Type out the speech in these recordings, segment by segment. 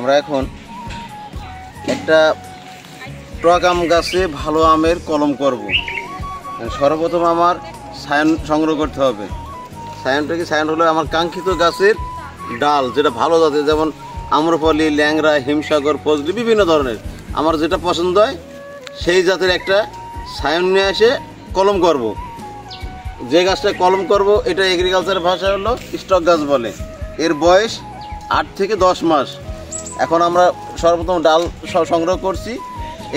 আমরা এখন একটা টক আম গাছে ভালো আমের কলম করব। সর্বপ্রথম আমার সায়ান সংগ্রহ করতে হবে। সায়ানটা কি? সায়ান হলো আমার কাঙ্ক্ষিত গাছের ডাল, যেটা ভালো জাতের, যেমন আম্রপালি, ল্যাংড়া, হিমসাগর, ফজলি, বিভিন্ন ধরনের আমার যেটা পছন্দ হয় সেই জাতের একটা সায়ান নিয়ে এসে কলম করব। যে গাছটা কলম করব এটা এগ্রিকালচার ভাষা হলো স্টক গাছ বলে। এর বয়স 8 থেকে 10 মাস। এখন আমরা সর্বপ্রথম ডাল সংগ্রহ করছি,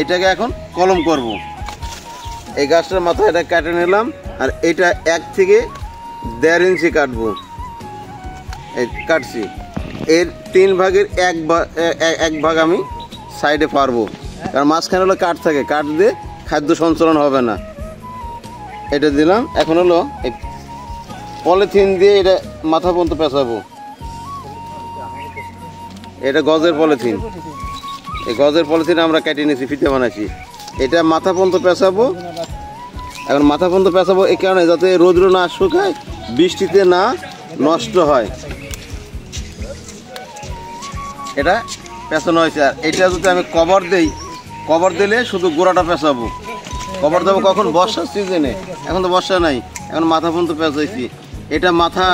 এটাকে এখন কলম করব। এই গাছটার মাথা এটা কেটে নিলাম, আর এটা 1 থেকে 1.5 ইঞ্চি কাটবো। এই কাটছি, এর 3 ভাগের 1 ভাগ আমি সাইডে পারবো, কারণ মাঝখানে হলো কাঠ থাকে, কাঠ দিয়ে খাদ্য সঞ্চালন হবে না। এটা দিলাম। এখন হলো এই পলিথিন দিয়ে এটা মাথা পর্যন্ত পেঁচাবো। এটা গজের পলিথিন, এই গজের পলিথিন আমরা কেটে নিয়েছি, ফিতে বানাইছি। এটা মাথা পর্যন্ত পেঁচাবো। এখন মাথা পর্যন্ত পেঁচাবো এই কারণে যাতে রৌদ্র না শুকায়, বৃষ্টিতে না নষ্ট হয়। এটা পেঁচানো হয়েছে। আর এটা যদি আমি কভার দেই, কভার দিলে শুধু গোড়াটা পেঁচাবো। কভার দেবো কখন? বর্ষার সিজনে। এখন তো বর্ষা নাই, এখন মাথা পর্যন্ত পেঁচাইছি। এটা মাথা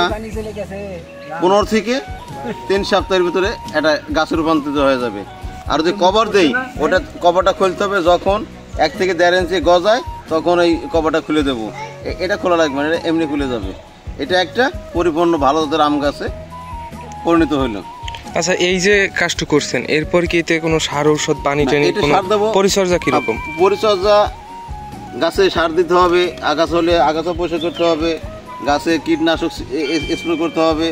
15 থেকে 3 সপ্তাহের ভিতরে এটা গাছে রূপান্তরিত হয়ে যাবে। আর যদি কভার দেই, ওটা কভারটা খুলতে হবে যখন 1 থেকে 1.5 ইঞ্চি গজায়, তখন এই কভারটা খুলে দেবো। এটা খোলা লাগবে না, এটা এমনি খুলে যাবে। এটা একটা পরিপূর্ণ ভালো জাতের আম গাছে পরিণত হইল। আচ্ছা, এই যে কাজটা করছেন, এরপর কি এতে কোনো সার, ঔষধ, পানি টানি, পরিচর্যা কিরকম? পরিচর্যা, গাছে সার দিতে হবে, আগাছা হলে আগাছা পরিষ্কার করতে হবে, গাছে কীটনাশক স্প্রে করতে হবে,